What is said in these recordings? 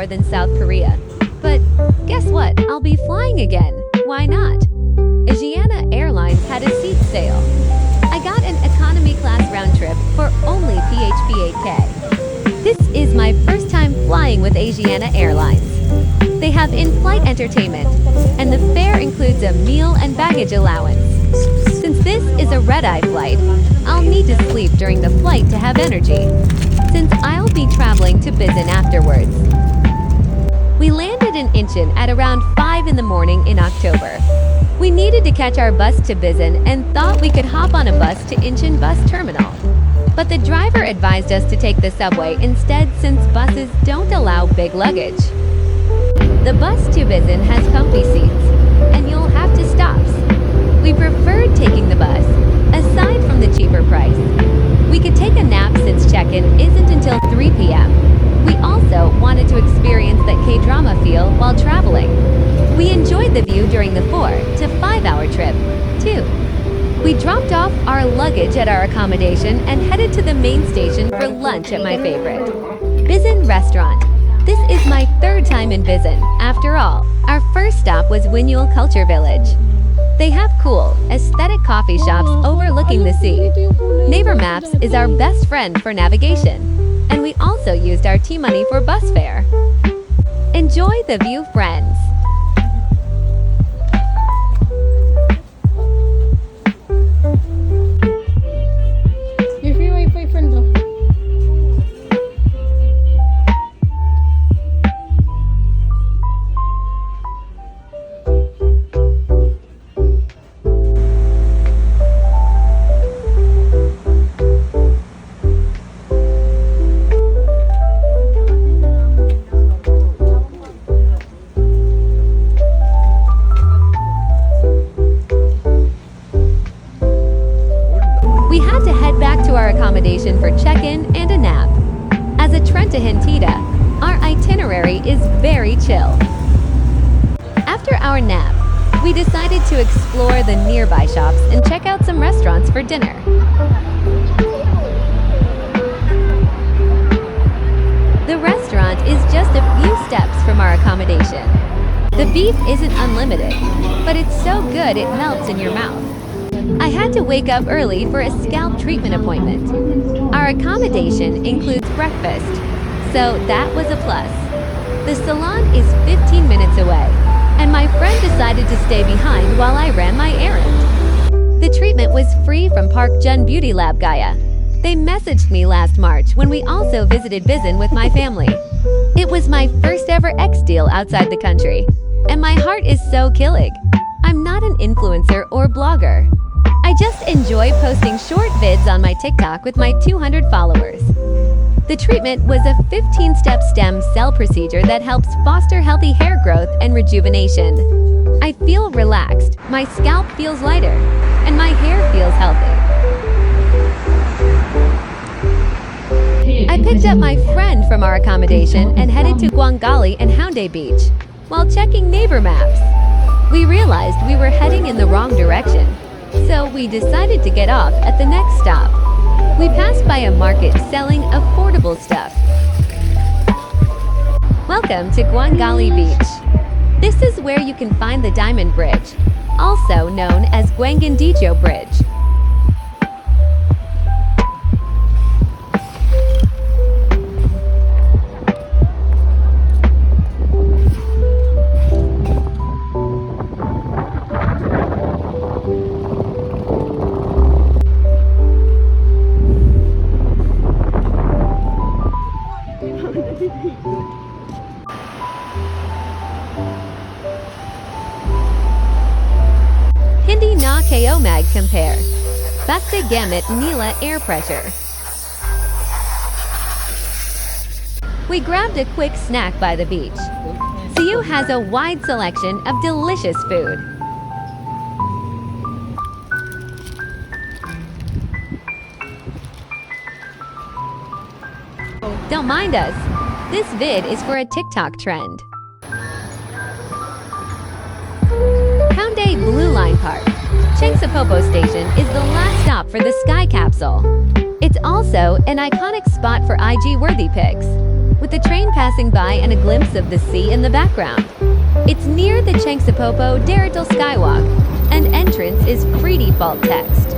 more than South Korea. But guess what? I'll be flying again. Why not? Asiana Airlines had a seat sale. I got an economy class round trip for only PHP 8K. This is my first time flying with Asiana Airlines. They have in-flight entertainment, and the fare includes a meal and baggage allowance. Since this is a red-eye flight, I'll need to sleep during the flight to have energy, since I'll be traveling to Busan afterwards. We landed in Incheon at around 5 in the morning in October. We needed to catch our bus to Busan and thought we could hop on a bus to Incheon bus terminal. But the driver advised us to take the subway instead since buses don't allow big luggage. The bus to Busan has comfy seats, and you'll have to stops. We preferred taking the bus, aside from the cheaper price. We could take a nap since check-in isn't until 3 p.m. We also wanted to experience that K-drama feel while traveling. We enjoyed the view during the 4 to 5 hour trip, too. We dropped off our luggage at our accommodation and headed to the main station for lunch at my favorite, Busan restaurant. This is my third time in Busan, after all. Our first stop was Muhly Culture Village. They have cool, aesthetic coffee shops overlooking the sea. Naver Maps is our best friend for navigation, and we also used our T-money for bus fare. Enjoy the view, friends! Your free Wi-Fi friend though. Accommodation for check-in and a nap. As a Trentahentita, our itinerary is very chill. After our nap, we decided to explore the nearby shops and check out some restaurants for dinner. The restaurant is just a few steps from our accommodation. The beef isn't unlimited, but it's so good it melts in your mouth. I had to wake up early for a scalp treatment appointment. Our accommodation includes breakfast, so that was a plus. The salon is 15 minutes away, and my friend decided to stay behind while I ran my errand. The treatment was free from Park Jun Beauty Lab Gaia. They messaged me last March when we also visited Busan with my family. It was my first ever X deal outside the country, and my heart is so killing. I'm not an influencer or blogger. I just enjoy posting short vids on my TikTok with my 200 followers. The treatment was a 15-step stem cell procedure that helps foster healthy hair growth and rejuvenation. I feel relaxed, my scalp feels lighter, and my hair feels healthy. I picked up my friend from our accommodation and headed to Gwangali and Haeundae Beach. While checking Naver Maps, we realized we were heading in the wrong direction. So we decided to get off at the next stop. We passed by a market selling affordable stuff. Welcome to Gwangali Beach. This is where you can find the Diamond Bridge, also known as Gwangandijo Bridge. Hindi na kayo mag-compare. Basta gamit nila air pressure. We grabbed a quick snack by the beach. Seoul has a wide selection of delicious food. Don't mind us. This vid is for a TikTok trend. Haeundae Blue Line Park. Cheongsapopo Station is the last stop for the Sky Capsule. It's also an iconic spot for IG-worthy pics. with the train passing by and a glimpse of the sea in the background. It's near the Changsapopo Daratal Skywalk, and entrance is free default text.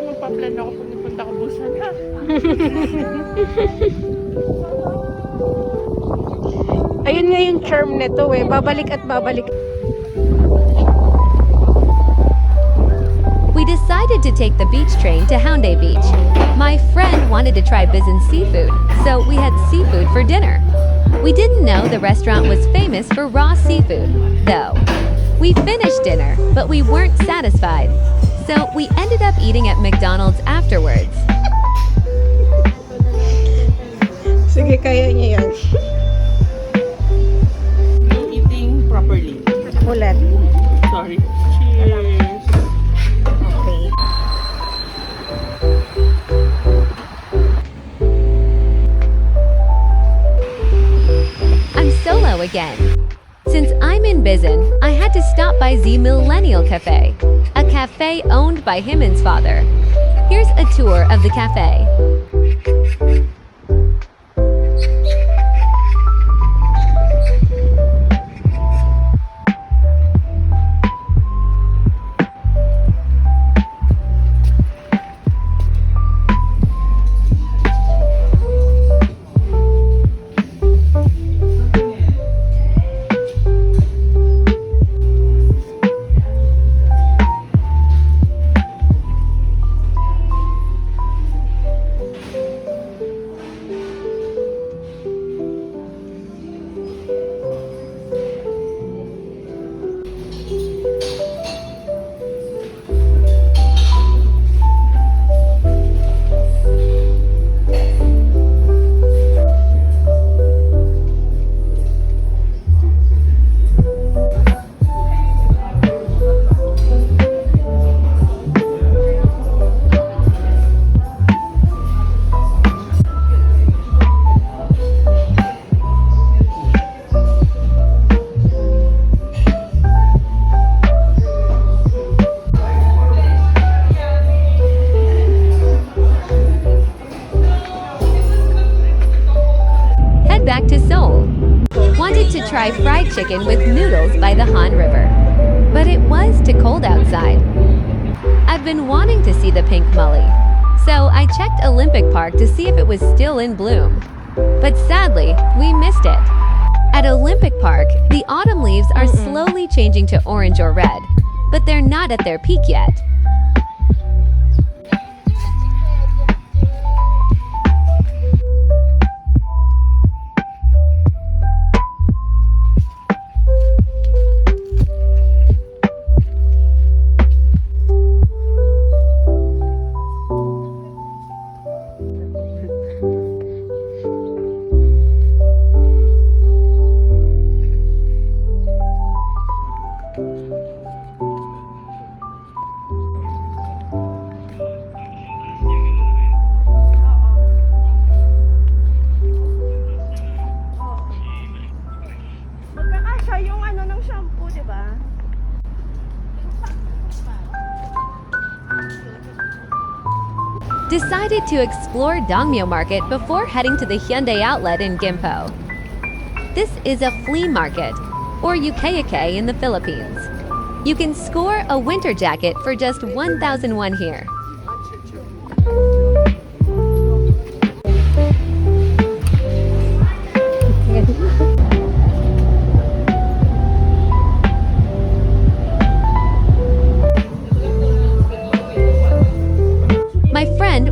Magpa-plan ako kung napunta ko busan ha. Ayun nga yung charm nito eh. Babalik at babalik. We decided to take the beach train to Haeundae Beach. My friend wanted to try busan seafood, so we had seafood for dinner. We didn't know the restaurant was famous for raw seafood, though. We finished dinner, but we weren't satisfied, so we ended up eating at McDonald's afterwards. Sige, kaya niya yan. Eating properly. Ulat. Sorry. Cheers. Okay. I'm solo again. Since I'm in Busan, I had to stop by the Millennial Cafe, a cafe owned by him and his father. Here's a tour of the cafe. Back to Seoul. Wanted to try fried chicken with noodles by the Han River, but it was too cold outside. I've been wanting to see the pinkmuhly, so I checked Olympic Park to see if it was still in bloom. But sadly, we missed it. At Olympic Park, the autumn leaves are slowly changing to orange or red, but they're not at their peak yet. Decided to explore Dongmyo Market before heading to the Hyundai outlet in Gimpo. This is a flea market, or ukeyake in the Philippines. You can score a winter jacket for just 1,001 here.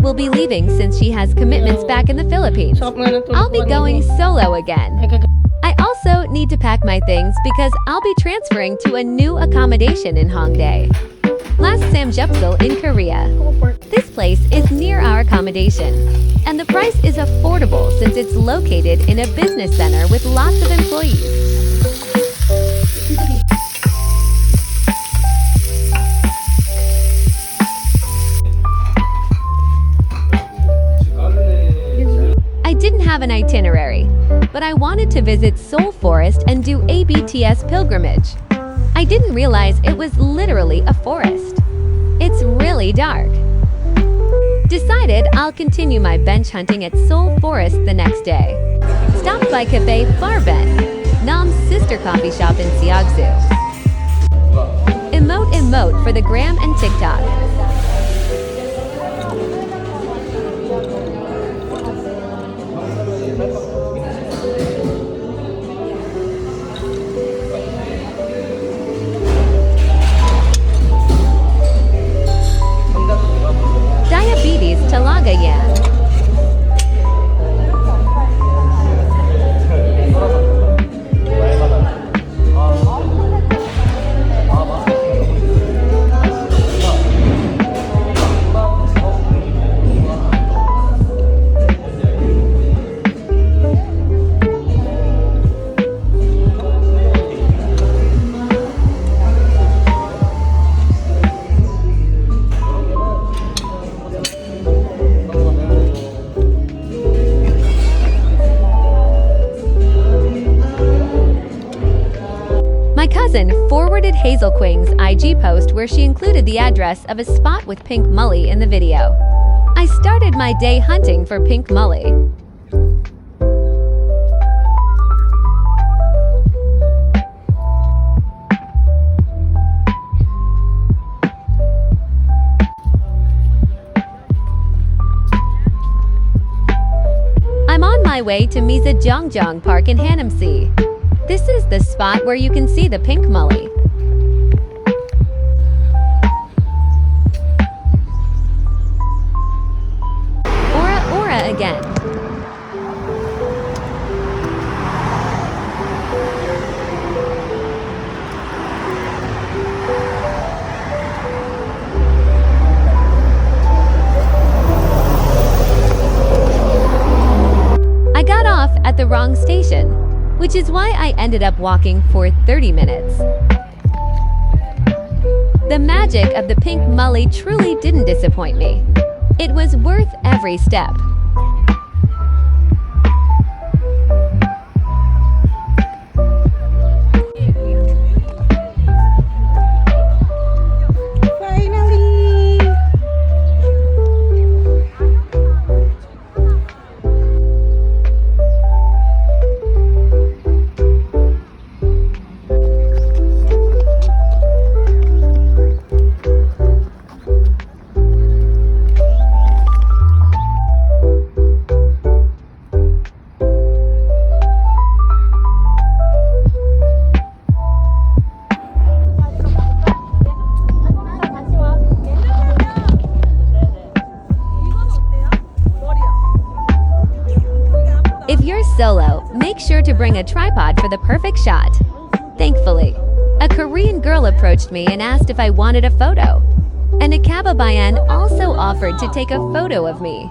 will be leaving since she has commitments back in the Philippines. Sarap nga ng tulog I'll be ko going kanina. solo again. Ay, I also need to pack my things because I'll be transferring to a new accommodation in Hongdae. Last Samgyeopsal in Korea. This place is near our accommodation, and the price is affordable since it's located in a business center with lots of employees. I didn't have an itinerary, but I wanted to visit Seoul Forest and do a BTS pilgrimage. I didn't realize it was literally a forest. It's really dark. Decided I'll continue my bench hunting at Seoul Forest the next day. Stopped by Cafe Barben, Nam's sister coffee shop in Seogsu. Emote for the gram and TikTok. Diabetes talaga yan. My cousin forwarded Hazel Quing's IG post where she included the address of a spot with pinkmuhly in the video. I started my day hunting for pinkmuhly. I'm on my way to Misajongjong Park in Hanamsi. This is the spot where you can see the pinkmuhly. Ora again. I got off at the wrong station, which is why I ended up walking for 30 minutes. The magic of the pinkmuhly truly didn't disappoint me. It was worth every step. Finally! If you're solo, make sure to bring a tripod for the perfect shot. Thankfully, a Korean girl approached me and asked if I wanted a photo. And a kababayan also offered to take a photo of me.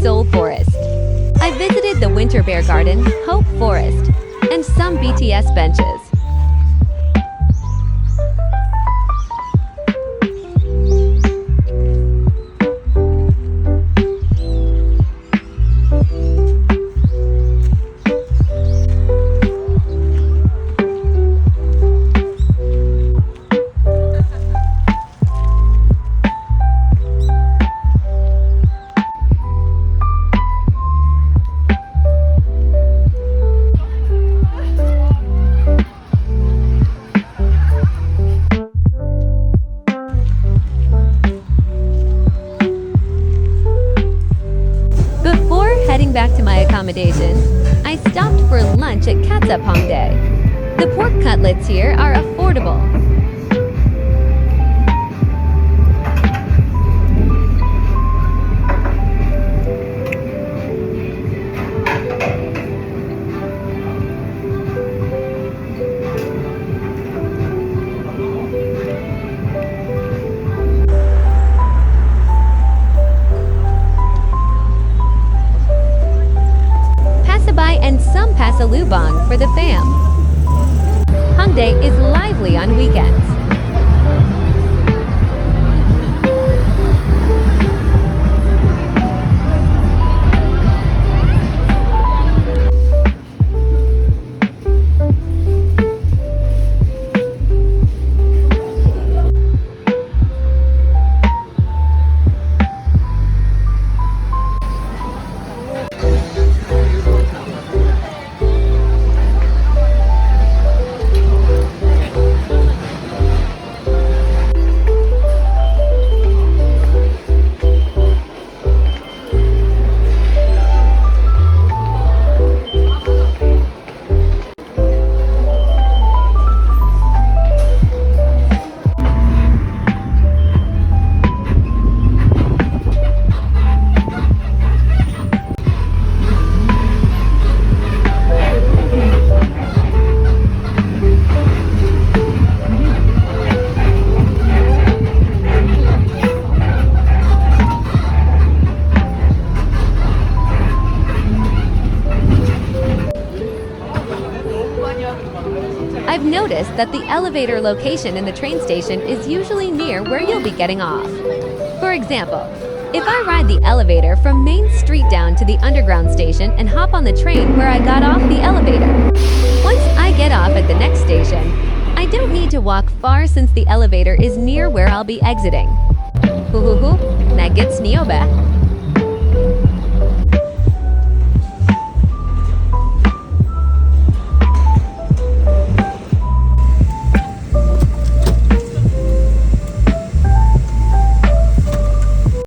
Seoul Forest. enjoyed the Winter Bear Garden, Hope Forest, and some BTS benches. Before heading back to my accommodation, I stopped for lunch at Catsup Hongdae. The pork cutlets here are affordable. Pasabay and some pasalubong for the fam. Hongdae is lively on weekends. I've noticed that the elevator location in the train station is usually near where you'll be getting off. For example, if I ride the elevator from Main Street down to the underground station and hop on the train where I got off the elevator. Once I get off at the next station, I don't need to walk far since the elevator is near where I'll be exiting. Huhuhu, na gets niyo ba?